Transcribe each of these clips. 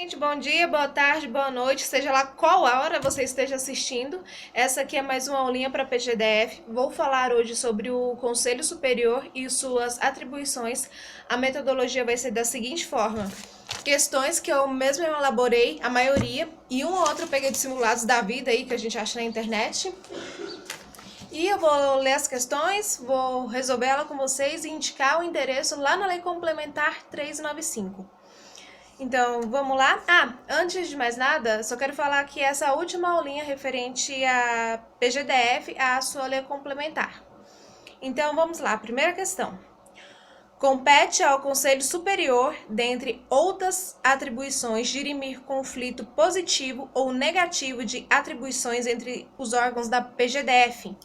Gente, bom dia, boa tarde, boa noite, seja lá qual hora você esteja assistindo. Essa aqui é mais uma aulinha para PGDF. Vou falar hoje sobre o Conselho Superior e suas atribuições. A metodologia vai ser da seguinte forma: questões que eu mesmo elaborei, a maioria, e um ou outro eu peguei de simulados da vida aí que a gente acha na internet. E eu vou ler as questões, vou resolver ela com vocês e indicar o endereço lá na Lei Complementar 395. Então, vamos lá? Antes de mais nada, só quero falar que essa última aulinha referente a PGDF, a sua lei complementar. Então, vamos lá. Primeira questão. Compete ao Conselho Superior, dentre outras atribuições, dirimir conflito positivo ou negativo de atribuições entre os órgãos da PGDF.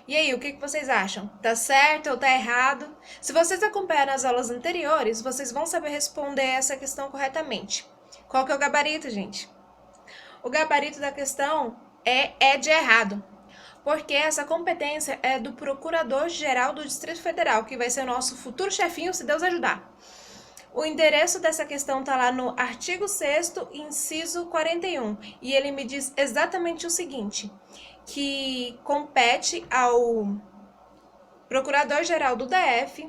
E aí, o que vocês acham? Tá certo ou tá errado? Se vocês acompanharam as aulas anteriores, vocês vão saber responder essa questão corretamente. Qual que é o gabarito, gente? O gabarito da questão é de errado, porque essa competência é do Procurador-Geral do Distrito Federal, que vai ser o nosso futuro chefinho, se Deus ajudar. O endereço dessa questão está lá no artigo 6º, inciso 41, e ele me diz exatamente o seguinte: que compete ao Procurador-Geral do DF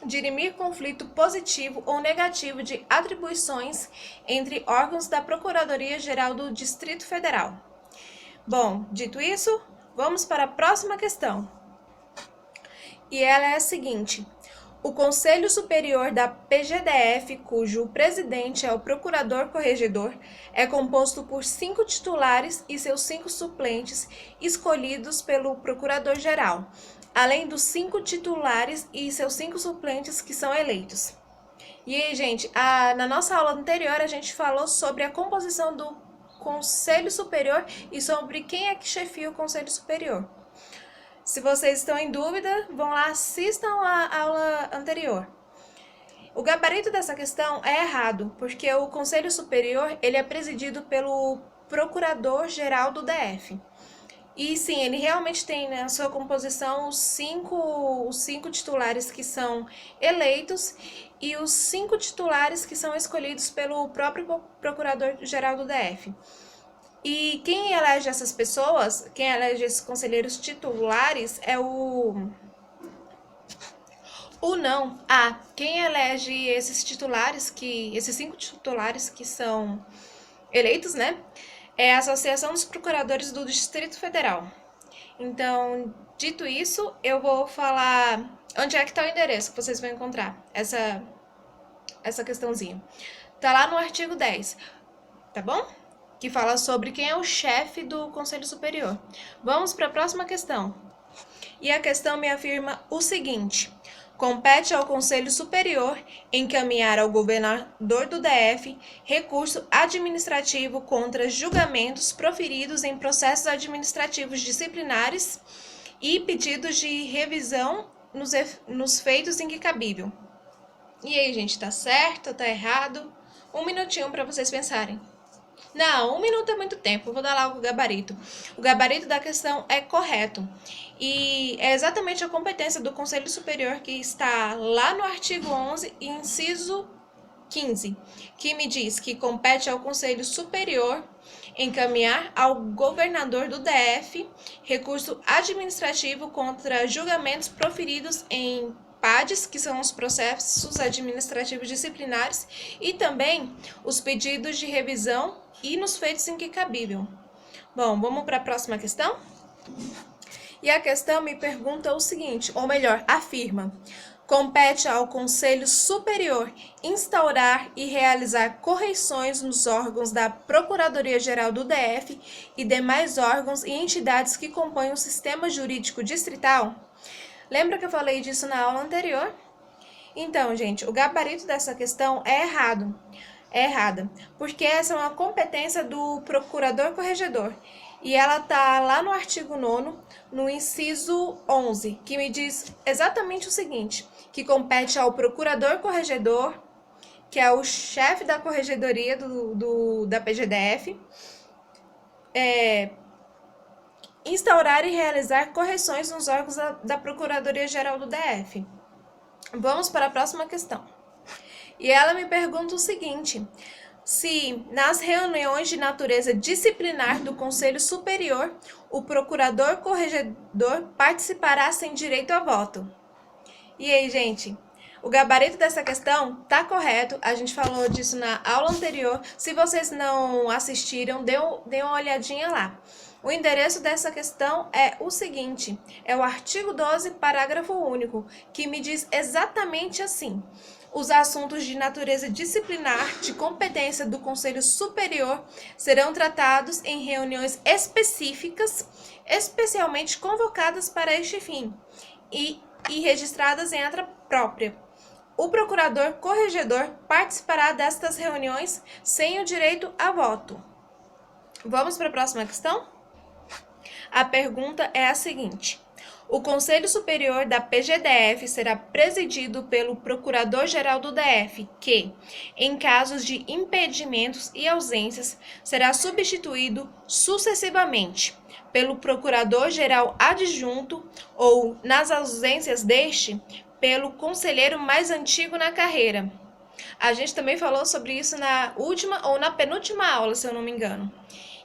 dirimir conflito positivo ou negativo de atribuições entre órgãos da Procuradoria-Geral do Distrito Federal. Bom, dito isso, vamos para a próxima questão. E ela é a seguinte: o Conselho Superior da PGDF, cujo presidente é o Procurador-Corregedor, é composto por 5 titulares e seus 5 suplentes, escolhidos pelo Procurador-Geral, além dos 5 titulares e seus 5 suplentes que são eleitos. E aí, gente, na nossa aula anterior a gente falou sobre a composição do Conselho Superior e sobre quem é que chefia o Conselho Superior. Se vocês estão em dúvida, vão lá, assistam a aula anterior. O gabarito dessa questão é errado, porque o Conselho Superior ele é presidido pelo Procurador-Geral do DF. E sim, ele realmente tem na sua composição os cinco titulares que são eleitos e os 5 titulares que são escolhidos pelo próprio Procurador-Geral do DF. E quem elege essas pessoas, quem elege esses conselheiros titulares é quem elege esses titulares, esses 5 titulares que são eleitos, né? É a Associação dos Procuradores do Distrito Federal. Então, dito isso, eu vou falar onde é que está o endereço que vocês vão encontrar essa questãozinha. Tá lá no artigo 10, tá bom? Que fala sobre quem é o chefe do Conselho Superior. Vamos para a próxima questão. E a questão me afirma o seguinte: compete ao Conselho Superior encaminhar ao governador do DF recurso administrativo contra julgamentos proferidos em processos administrativos disciplinares e pedidos de revisão nos feitos em que cabível. E aí, gente, tá certo ou tá errado? Um minutinho para vocês pensarem. Não, 1 minuto é muito tempo, eu vou dar lá o gabarito. O gabarito da questão é correto. E é exatamente a competência do Conselho Superior que está lá no artigo 11, inciso 15, que me diz que compete ao Conselho Superior encaminhar ao governador do DF recurso administrativo contra julgamentos proferidos em PADs, que são os processos administrativos disciplinares, e também os pedidos de revisão e nos feitos em que cabível. Bom, vamos para a próxima questão? E a questão me pergunta o seguinte, ou melhor, afirma: compete ao Conselho Superior instaurar e realizar correições nos órgãos da Procuradoria-Geral do DF e demais órgãos e entidades que compõem o sistema jurídico distrital? Lembra que eu falei disso na aula anterior? Então, gente, o gabarito dessa questão é errado. É errada, porque essa é uma competência do Procurador-Corregedor. E ela está lá no artigo 9º, no inciso 11, que me diz exatamente o seguinte: que compete ao Procurador-Corregedor, que é o chefe da corregedoria da PGDF, instaurar e realizar correções nos órgãos da Procuradoria-Geral do DF. Vamos para a próxima questão. E ela me pergunta o seguinte: se, nas reuniões de natureza disciplinar do Conselho Superior, o procurador-corregedor participará sem direito a voto. E aí, gente? O gabarito dessa questão tá correto, a gente falou disso na aula anterior. Se vocês não assistiram, dê uma olhadinha lá. O endereço dessa questão é o seguinte, é o artigo 12, parágrafo único, que me diz exatamente assim: os assuntos de natureza disciplinar de competência do Conselho Superior serão tratados em reuniões específicas, especialmente convocadas para este fim, e registradas em ata própria. O procurador-corregedor participará destas reuniões sem o direito a voto. Vamos para a próxima questão? A pergunta é a seguinte: o Conselho Superior da PGDF será presidido pelo Procurador-Geral do DF, que, em casos de impedimentos e ausências, será substituído sucessivamente pelo Procurador-Geral Adjunto ou, nas ausências deste, pelo conselheiro mais antigo na carreira. A gente também falou sobre isso na última ou na penúltima aula, se eu não me engano.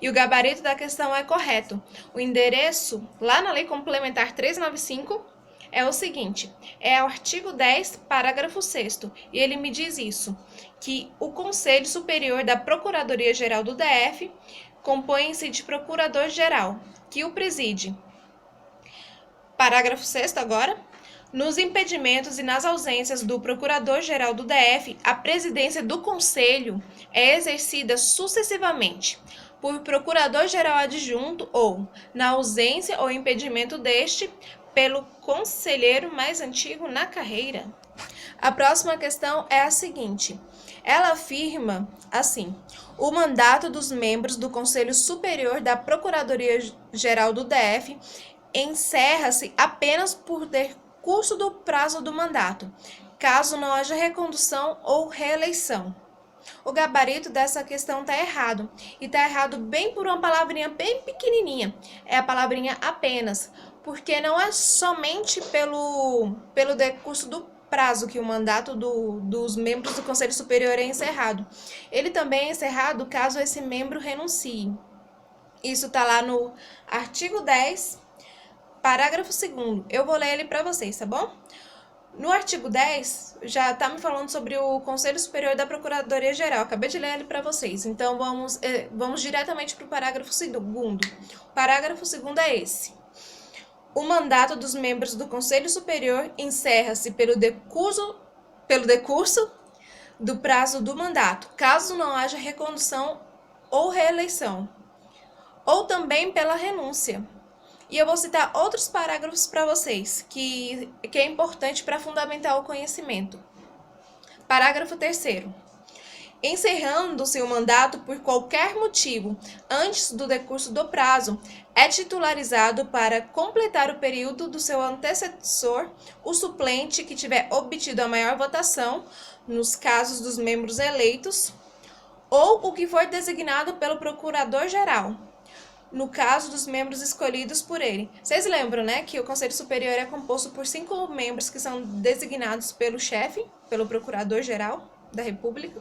E o gabarito da questão é correto. O endereço, lá na Lei Complementar 395, é o seguinte, é o artigo 10, parágrafo 6º, e ele me diz isso, que o Conselho Superior da Procuradoria-Geral do DF compõe-se de Procurador-Geral, que o preside. Parágrafo 6º agora. Nos impedimentos e nas ausências do Procurador-Geral do DF, a presidência do Conselho é exercida sucessivamente por Procurador-Geral Adjunto ou, na ausência ou impedimento deste, pelo conselheiro mais antigo na carreira. A próxima questão é a seguinte. Ela afirma assim: o mandato dos membros do Conselho Superior da Procuradoria-Geral do DF encerra-se apenas por decurso do prazo do mandato, caso não haja recondução ou reeleição. O gabarito dessa questão está errado, e está errado bem por uma palavrinha bem pequenininha, é a palavrinha apenas, porque não é somente pelo decurso do prazo que o mandato dos membros do Conselho Superior é encerrado. Ele também é encerrado caso esse membro renuncie. Isso está lá no artigo 10, parágrafo 2º. Eu vou ler ele para vocês, tá bom? No artigo 10, já está me falando sobre o Conselho Superior da Procuradoria-Geral. Acabei de ler ele para vocês. Então, vamos diretamente para o parágrafo 2º. O parágrafo 2º é esse. O mandato dos membros do Conselho Superior encerra-se pelo decurso do prazo do mandato, caso não haja recondução ou reeleição, ou também pela renúncia. E eu vou citar outros parágrafos para vocês, que é importante para fundamentar o conhecimento. Parágrafo 3º. Encerrando-se o mandato por qualquer motivo antes do decurso do prazo, é titularizado para completar o período do seu antecessor o suplente que tiver obtido a maior votação, nos casos dos membros eleitos, ou o que for designado pelo Procurador-Geral, no caso dos membros escolhidos por ele. Vocês lembram, né, que o Conselho Superior é composto por 5 membros que são designados pelo chefe, pelo Procurador-Geral da República.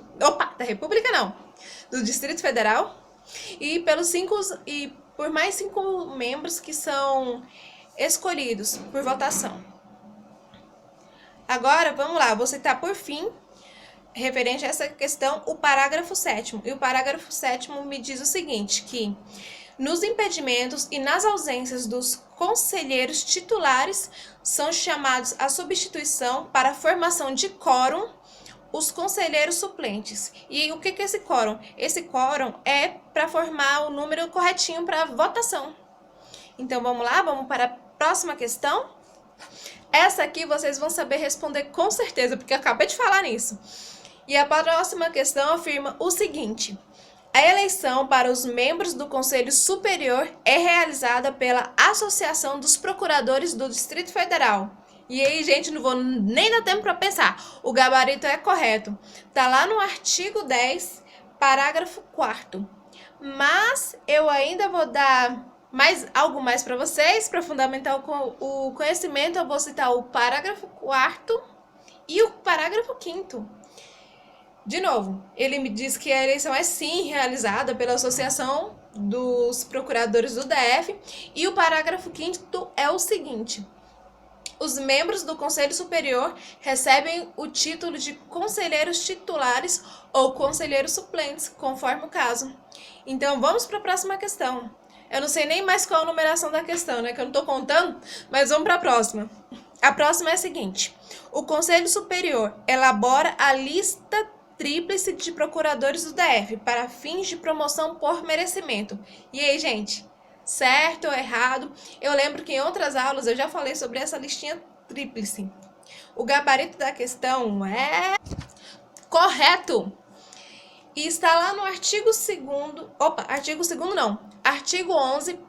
Da República não, do Distrito Federal, e por mais 5 membros que são escolhidos por votação. Agora, vamos lá, vou citar por fim, referente a essa questão, o parágrafo 7º. E o parágrafo 7º me diz o seguinte, que nos impedimentos e nas ausências dos conselheiros titulares são chamados à substituição para a formação de quórum os conselheiros suplentes. E o que é esse quórum? Esse quórum é para formar o número corretinho para votação. Então vamos lá, vamos para a próxima questão. Essa aqui vocês vão saber responder com certeza, porque eu acabei de falar nisso. E a próxima questão afirma o seguinte: a eleição para os membros do Conselho Superior é realizada pela Associação dos Procuradores do Distrito Federal. E aí, gente, não vou nem dar tempo para pensar. O gabarito é correto. Tá lá no artigo 10, parágrafo 4º. Mas eu ainda vou dar algo mais para vocês, para fundamentar o conhecimento. Eu vou citar o parágrafo 4º e o parágrafo 5º. De novo, ele me diz que a eleição é sim realizada pela Associação dos Procuradores do DF, e o parágrafo 5º é o seguinte: os membros do Conselho Superior recebem o título de conselheiros titulares ou conselheiros suplentes, conforme o caso. Então, vamos para a próxima questão. Eu não sei nem mais qual a numeração da questão, né? Que eu não estou contando, mas vamos para a próxima. A próxima é a seguinte: o Conselho Superior elabora a lista tríplice de procuradores do DF para fins de promoção por merecimento. E aí, gente? Certo ou errado? Eu lembro que em outras aulas eu já falei sobre essa listinha tríplice. O gabarito da questão é correto. E está lá no artigo 2º, artigo 2º não, artigo 11,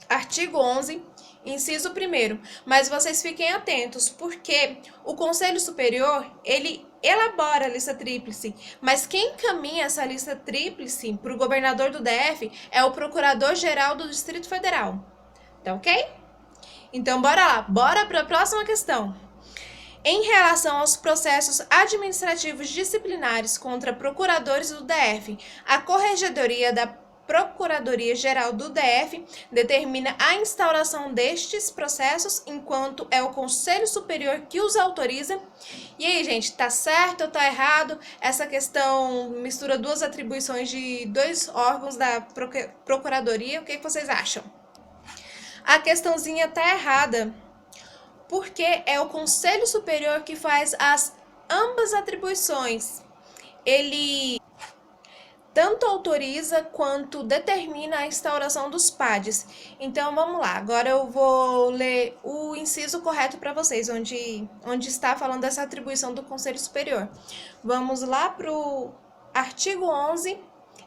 artigo 11, inciso 1º. Mas vocês fiquem atentos, porque o Conselho Superior, ele elabora a lista tríplice, mas quem encaminha essa lista tríplice para o governador do DF é o Procurador-Geral do Distrito Federal. Tá ok? Então, bora lá. Bora para a próxima questão. Em relação aos processos administrativos disciplinares contra procuradores do DF, a Corregedoria da Procuradoria-Geral do DF determina a instauração destes processos, enquanto é o Conselho Superior que os autoriza. E aí, gente, tá certo ou tá errado? Essa questão mistura duas atribuições de dois órgãos da Procuradoria. O que vocês acham? A questãozinha tá errada, porque é o Conselho Superior que faz ambas atribuições. Ele tanto autoriza quanto determina a instauração dos PADs. Então, vamos lá. Agora eu vou ler o inciso correto para vocês, onde está falando dessa atribuição do Conselho Superior. Vamos lá para o artigo 11,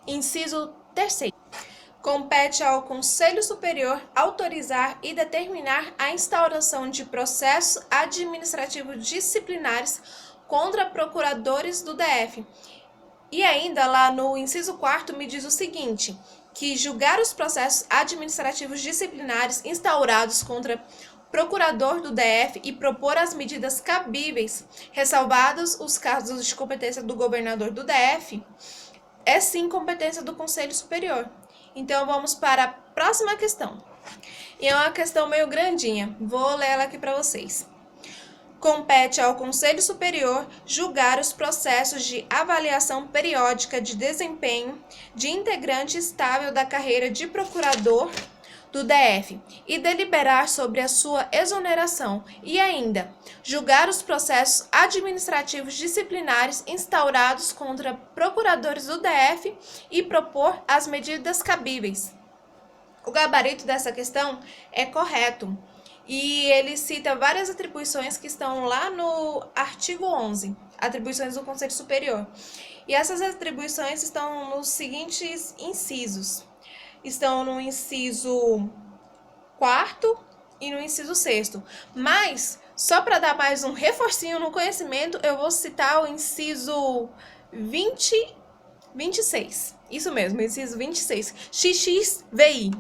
inciso 3º. Compete ao Conselho Superior autorizar e determinar a instauração de processos administrativos disciplinares contra procuradores do DF. E ainda lá no inciso 4º me diz o seguinte, que julgar os processos administrativos disciplinares instaurados contra procurador do DF e propor as medidas cabíveis, ressalvados os casos de competência do governador do DF, é sim competência do Conselho Superior. Então, vamos para a próxima questão. E é uma questão meio grandinha. Vou ler ela aqui para vocês. Compete ao Conselho Superior julgar os processos de avaliação periódica de desempenho de integrante estável da carreira de procurador do DF e deliberar sobre a sua exoneração, e ainda julgar os processos administrativos disciplinares instaurados contra procuradores do DF e propor as medidas cabíveis. O gabarito dessa questão é correto e ele cita várias atribuições que estão lá no artigo 11, atribuições do Conselho Superior. E essas atribuições estão nos seguintes incisos. Estão no inciso 4º e no inciso 6º. Mas, só para dar mais um reforcinho no conhecimento, eu vou citar o inciso 26. Isso mesmo, inciso 26. XXVI.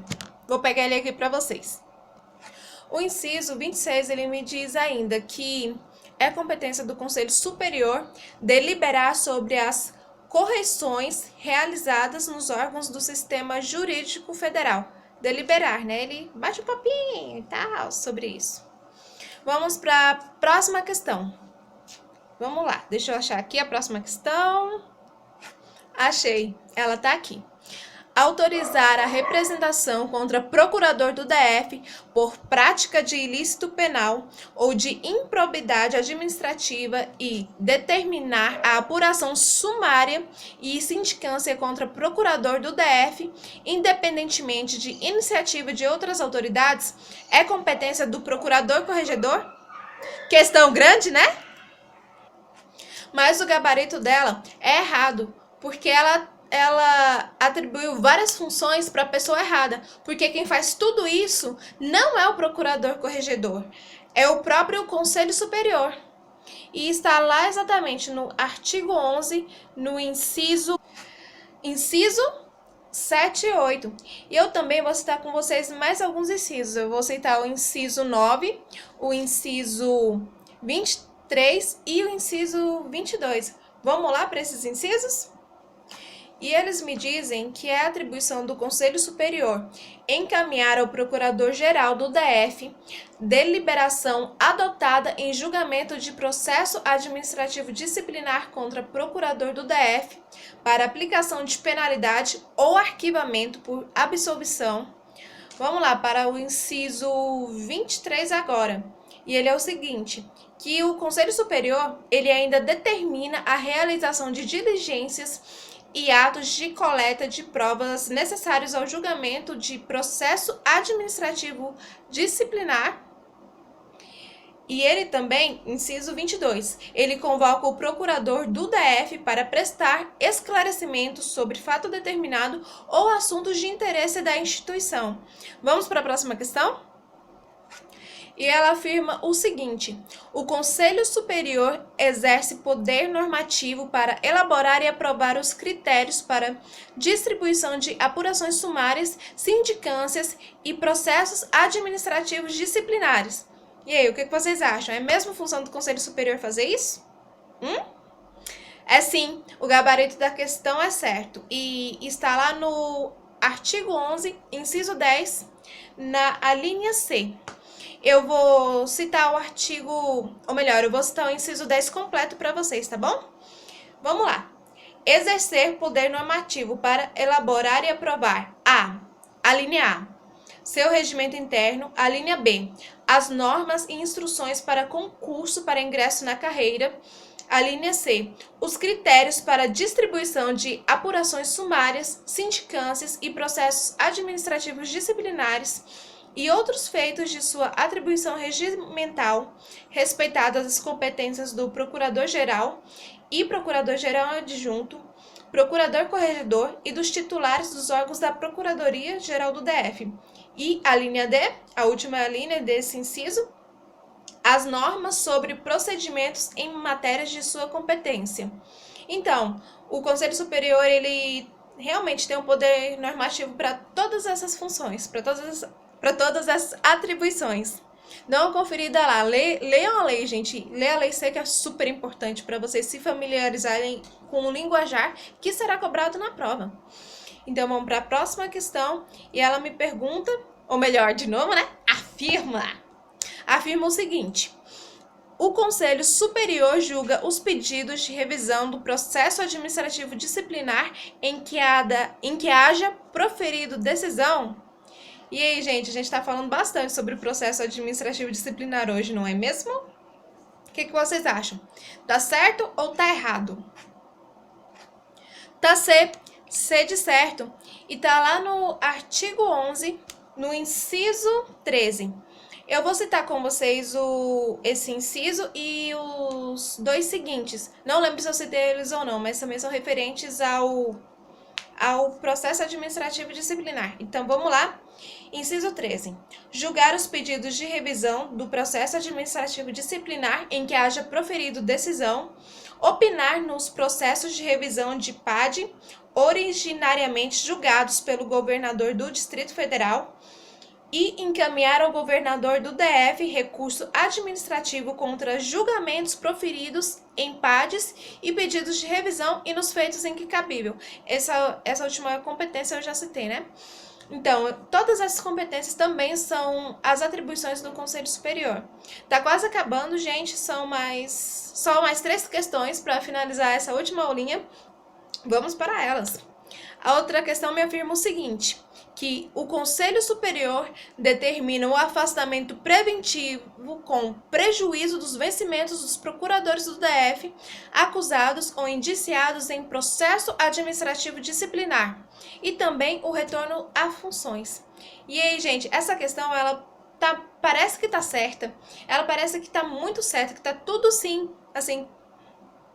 Vou pegar ele aqui para vocês. O inciso 26, ele me diz ainda que é competência do Conselho Superior deliberar sobre as correções realizadas nos órgãos do sistema jurídico federal. Deliberar, né? Ele bate um papinho e tal sobre isso. Vamos para a próxima questão. Vamos lá, deixa eu achar aqui a próxima questão. Achei, ela tá aqui. Autorizar a representação contra procurador do DF por prática de ilícito penal ou de improbidade administrativa e determinar a apuração sumária e sindicância contra procurador do DF, independentemente de iniciativa de outras autoridades, é competência do procurador-corregedor? Questão grande, né? Mas o gabarito dela é errado, porque ela atribuiu várias funções para a pessoa errada, porque quem faz tudo isso não é o procurador-corregedor, é o próprio Conselho Superior. E está lá exatamente no artigo 11, no inciso 7 e 8. E eu também vou citar com vocês mais alguns incisos. Eu vou citar o inciso 9, o inciso 3 e o inciso 22. Vamos lá para esses incisos? E eles me dizem que é atribuição do Conselho Superior encaminhar ao Procurador-Geral do DF deliberação adotada em julgamento de processo administrativo disciplinar contra procurador do DF para aplicação de penalidade ou arquivamento por absolvição. Vamos lá para o inciso 23 agora. E ele é o seguinte, que o Conselho Superior, ele ainda determina a realização de diligências e atos de coleta de provas necessários ao julgamento de processo administrativo disciplinar. E ele também, inciso 22, ele convoca o procurador do DF para prestar esclarecimentos sobre fato determinado ou assuntos de interesse da instituição. Vamos para a próxima questão? E ela afirma o seguinte: o Conselho Superior exerce poder normativo para elaborar e aprovar os critérios para distribuição de apurações sumárias, sindicâncias e processos administrativos disciplinares. E aí, o que vocês acham? É mesmo função do Conselho Superior fazer isso? É sim, o gabarito da questão é certo. E está lá no artigo 11, inciso 10, na alínea C. Eu vou citar o artigo, ou melhor, eu vou citar o inciso 10 completo para vocês, tá bom? Vamos lá. Exercer poder normativo para elaborar e aprovar a linha A, seu regimento interno, a linha B, as normas e instruções para concurso para ingresso na carreira, a linha C, os critérios para distribuição de apurações sumárias, sindicâncias e processos administrativos disciplinares, e outros feitos de sua atribuição regimental, respeitadas as competências do Procurador-Geral e Procurador-Geral Adjunto, Procurador-Corregedor e dos titulares dos órgãos da Procuradoria-Geral do DF. E a linha D, a última linha desse inciso, as normas sobre procedimentos em matérias de sua competência. Então, o Conselho Superior, ele realmente tem um poder normativo para todas essas funções, para todas as atribuições. Dá uma conferida lá, leiam a lei, gente. Lê a lei C, que é super importante para vocês se familiarizarem com o linguajar que será cobrado na prova. Então, vamos para a próxima questão. E ela me pergunta, ou melhor, de novo, né? Afirma o seguinte: o Conselho Superior julga os pedidos de revisão do processo administrativo disciplinar em que haja proferido decisão. E aí, gente, a gente está falando bastante sobre o processo administrativo disciplinar hoje, não é mesmo? O que vocês acham? Tá certo ou tá errado? Tá C de certo. E tá lá no artigo 11, no inciso 13. Eu vou citar com vocês esse inciso e os dois seguintes. Não lembro se eu citei eles ou não, mas também são referentes ao processo administrativo disciplinar. Então, vamos lá. Inciso 13. Julgar os pedidos de revisão do processo administrativo disciplinar em que haja proferido decisão, opinar nos processos de revisão de PAD originariamente julgados pelo governador do Distrito Federal e encaminhar ao governador do DF recurso administrativo contra julgamentos proferidos em PADs e pedidos de revisão e nos feitos em que cabível. Essa última competência eu já citei, né? Então, todas essas competências também são as atribuições do Conselho Superior. Tá quase acabando, gente, só mais 3 questões para finalizar essa última aulinha. Vamos para elas. A outra questão me afirma o seguinte: que o Conselho Superior determina o afastamento preventivo com prejuízo dos vencimentos dos procuradores do DF acusados ou indiciados em processo administrativo disciplinar e também o retorno a funções. E aí, gente, essa questão, ela parece que tá certa, ela parece que tá muito certa, que tá tudo sim, assim,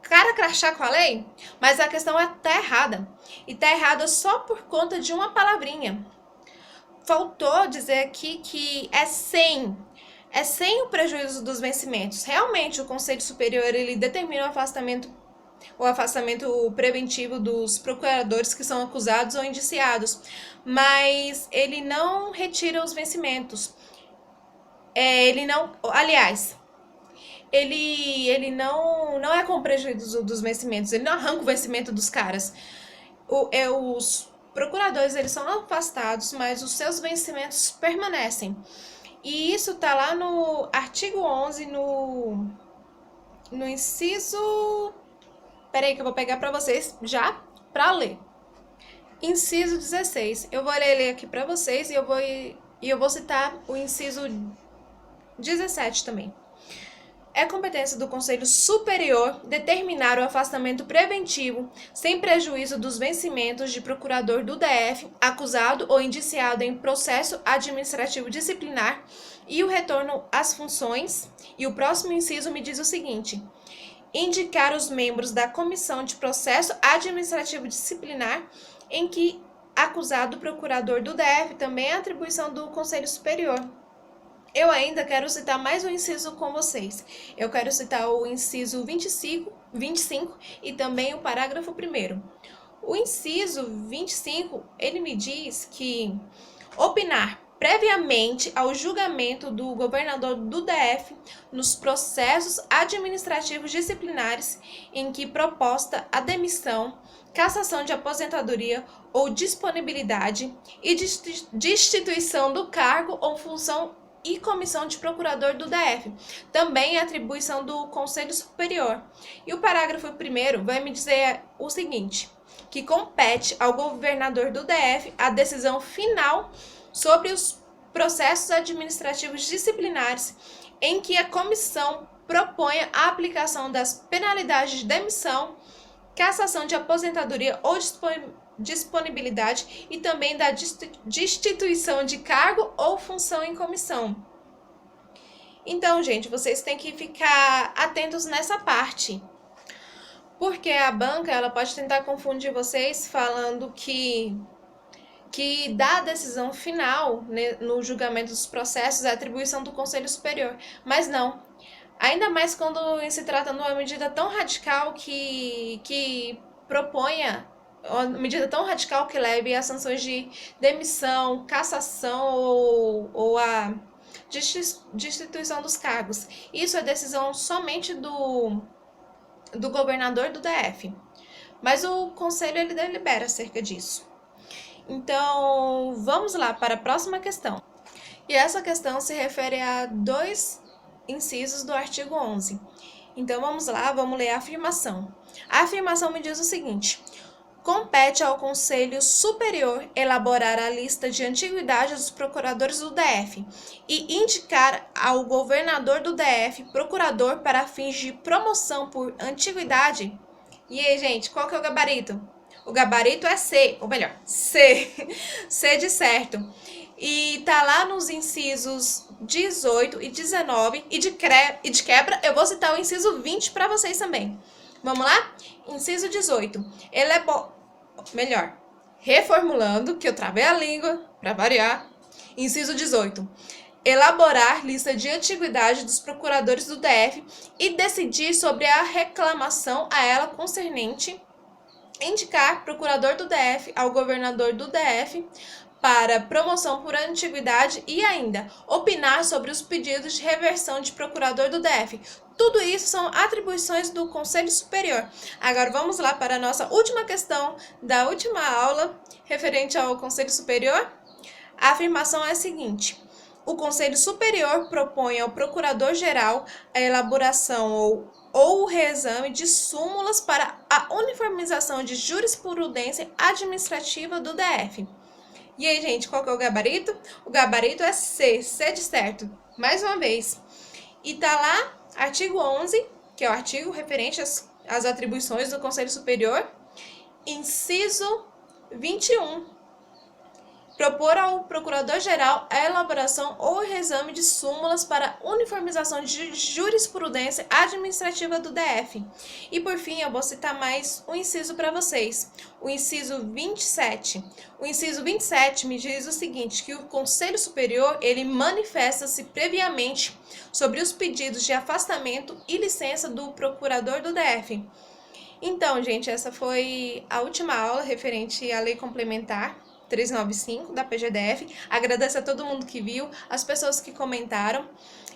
cara crachá com a lei, mas a questão tá errada. E tá errada só por conta de uma palavrinha. Faltou dizer aqui que é sem o prejuízo dos vencimentos. Realmente, o Conselho Superior, ele determina o afastamento preventivo dos procuradores que são acusados ou indiciados, mas ele não retira os vencimentos. Aliás, ele não é com prejuízo dos vencimentos, ele não arranca o vencimento dos caras. Os procuradores, eles são afastados, mas os seus vencimentos permanecem. E isso tá lá no artigo 11, no inciso... Peraí que eu vou pegar para vocês já para ler. Inciso 16. Eu vou ler aqui para vocês e eu vou citar o inciso 17 também. É competência do Conselho Superior determinar o afastamento preventivo, sem prejuízo dos vencimentos de procurador do DF, acusado ou indiciado em processo administrativo disciplinar, e o retorno às funções. E o próximo inciso me diz o seguinte: indicar os membros da Comissão de Processo Administrativo Disciplinar, em que acusado procurador do DF também é atribuição do Conselho Superior. Eu ainda quero citar mais um inciso com vocês. Eu quero citar o inciso 25 e também o parágrafo 1º. O inciso 25, ele me diz que opinar previamente ao julgamento do governador do DF nos processos administrativos disciplinares em que proposta a demissão, cassação de aposentadoria ou disponibilidade e destituição do cargo ou função e comissão de procurador do DF, também é atribuição do Conselho Superior. E o parágrafo 1º vai me dizer o seguinte: que compete ao governador do DF a decisão final sobre os processos administrativos disciplinares em que a comissão proponha a aplicação das penalidades de demissão, cassação de aposentadoria ou disponibilidade e também da destituição de cargo ou função em comissão. Então, gente, vocês têm que ficar atentos nessa parte, porque a banca ela pode tentar confundir vocês falando que dá a decisão final, né, no julgamento dos processos é atribuição do Conselho Superior, mas não. Ainda mais quando se trata de uma medida tão radical que proponha uma medida tão radical que leve a sanções de demissão, cassação ou a destituição dos cargos. Isso é decisão somente do governador do DF. Mas o conselho ele delibera acerca disso. Então, vamos lá para a próxima questão. E essa questão se refere a 2 incisos do artigo 11. Então, vamos lá, vamos ler a afirmação. A afirmação me diz o seguinte: compete ao Conselho Superior elaborar a lista de antiguidade dos procuradores do DF e indicar ao governador do DF procurador para fins de promoção por antiguidade. E aí, gente, qual que é o gabarito? O gabarito é C, ou melhor, C. C de certo. E tá lá nos incisos 18 e 19 e de quebra eu vou citar o inciso 20 para vocês também. Vamos lá? Inciso 18. Reformulando, que eu travei a língua, para variar. Inciso 18. Elaborar lista de antiguidade dos procuradores do DF e decidir sobre a reclamação a ela concernente. Indicar procurador do DF ao governador do DF para promoção por antiguidade e ainda opinar sobre os pedidos de reversão de procurador do DF. Tudo isso são atribuições do Conselho Superior. Agora vamos lá para a nossa última questão da última aula, referente ao Conselho Superior. A afirmação é a seguinte: o Conselho Superior propõe ao Procurador-Geral a elaboração ou o reexame de súmulas para a uniformização de jurisprudência administrativa do DF. E aí, gente, qual que é o gabarito? O gabarito é C, C de certo. Mais uma vez. E tá lá, artigo 11, que é o artigo referente às atribuições do Conselho Superior, inciso 21. Propor ao Procurador-Geral a elaboração ou reexame de súmulas para uniformização de jurisprudência administrativa do DF. E por fim, eu vou citar mais um inciso para vocês, o inciso 27. O inciso 27 me diz o seguinte, que o Conselho Superior, ele manifesta-se previamente sobre os pedidos de afastamento e licença do Procurador do DF. Então, gente, essa foi a última aula referente à Lei Complementar 395 da PGDF. Agradeço a todo mundo que viu, as pessoas que comentaram.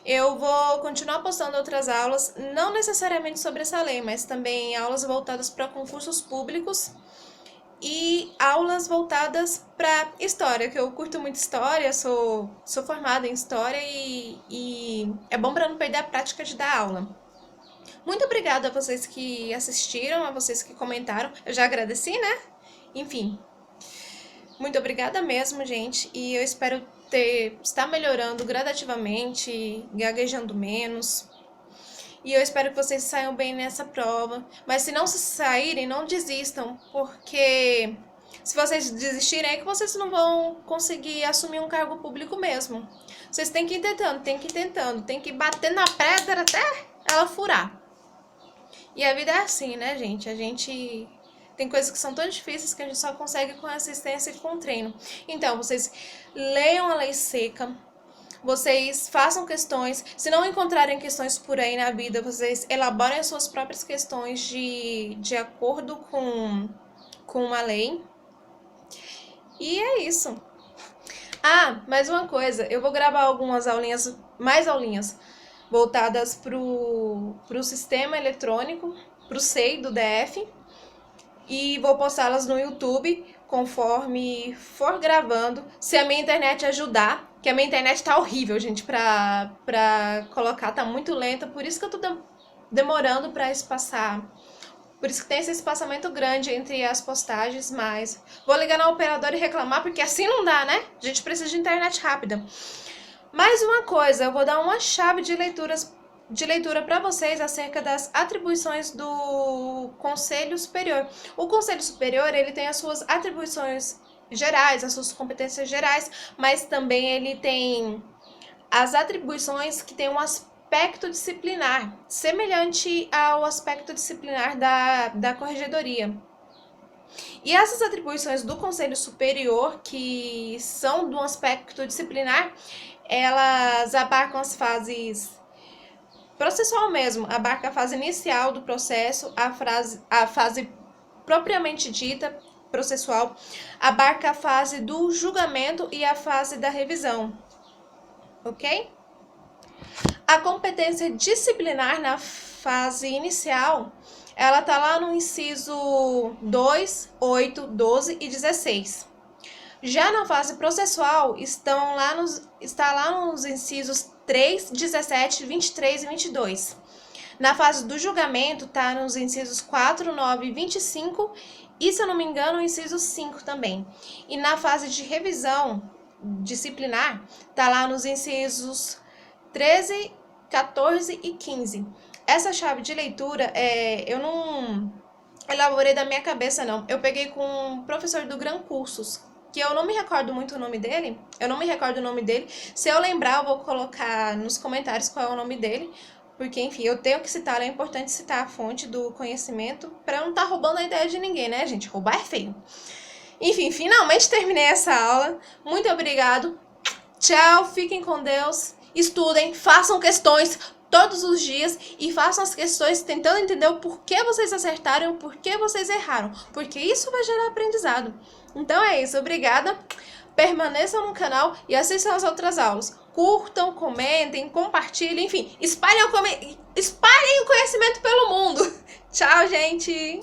Eu vou continuar postando outras aulas, não necessariamente sobre essa lei, mas também aulas voltadas para concursos públicos e aulas voltadas para história, que eu curto muito história, sou formada em história e é bom para não perder a prática de dar aula. Muito obrigada a vocês que assistiram, a vocês que comentaram. Eu já agradeci, né? Enfim, muito obrigada mesmo, gente. E eu espero estar melhorando gradativamente, gaguejando menos. E eu espero que vocês saiam bem nessa prova. Mas se não saírem, não desistam, porque se vocês desistirem, é que vocês não vão conseguir assumir um cargo público mesmo. Vocês têm que ir tentando, tem que bater na pedra até ela furar. E a vida é assim, né, gente? A gente tem coisas que são tão difíceis que a gente só consegue com assistência e com treino. Então, vocês leiam a lei seca, vocês façam questões. Se não encontrarem questões por aí na vida, vocês elaborem as suas próprias questões de acordo com a lei. E é isso. Ah, mais uma coisa, eu vou gravar algumas aulinhas, mais aulinhas, voltadas para o sistema eletrônico, para o SEI do DF, e vou postá-las no YouTube conforme for gravando, se a minha internet ajudar, que a minha internet tá horrível, gente, pra colocar, tá muito lenta, por isso que eu tô demorando pra espaçar, por isso que tem esse espaçamento grande entre as postagens, mas vou ligar na operadora e reclamar, porque assim não dá, né? A gente precisa de internet rápida. Mais uma coisa, eu vou dar uma chave de leitura para vocês acerca das atribuições do Conselho Superior. O Conselho Superior, ele tem as suas atribuições gerais, as suas competências gerais, mas também ele tem as atribuições que tem um aspecto disciplinar, semelhante ao aspecto disciplinar da Corregedoria. E essas atribuições do Conselho Superior, que são de um aspecto disciplinar, elas abarcam as fases processual mesmo, abarca a fase inicial do processo, a fase propriamente dita, processual, abarca a fase do julgamento e a fase da revisão, ok? A competência disciplinar na fase inicial, ela tá lá no inciso 2, 8, 12 e 16. Já na fase processual, está lá nos incisos 3, 17, 23 e 22. Na fase do julgamento, está nos incisos 4, 9 e 25 e, se eu não me engano, o inciso 5 também. E na fase de revisão disciplinar, está lá nos incisos 13, 14 e 15. Essa chave de leitura, eu não elaborei da minha cabeça, não. Eu peguei com um professor do Gran Cursos, que eu não me recordo muito o nome dele, Se eu lembrar, eu vou colocar nos comentários qual é o nome dele, porque, enfim, eu tenho que citar, é importante citar a fonte do conhecimento, para eu não estar roubando a ideia de ninguém, né, gente? Roubar é feio. Enfim, finalmente terminei essa aula. Muito obrigado. Tchau, fiquem com Deus. Estudem, façam questões todos os dias e façam as questões tentando entender o porquê vocês acertaram e o porquê vocês erraram, porque isso vai gerar aprendizado. Então é isso, obrigada, permaneçam no canal e assistam as outras aulas. Curtam, comentem, compartilhem, enfim, espalhem o conhecimento pelo mundo. Tchau, gente!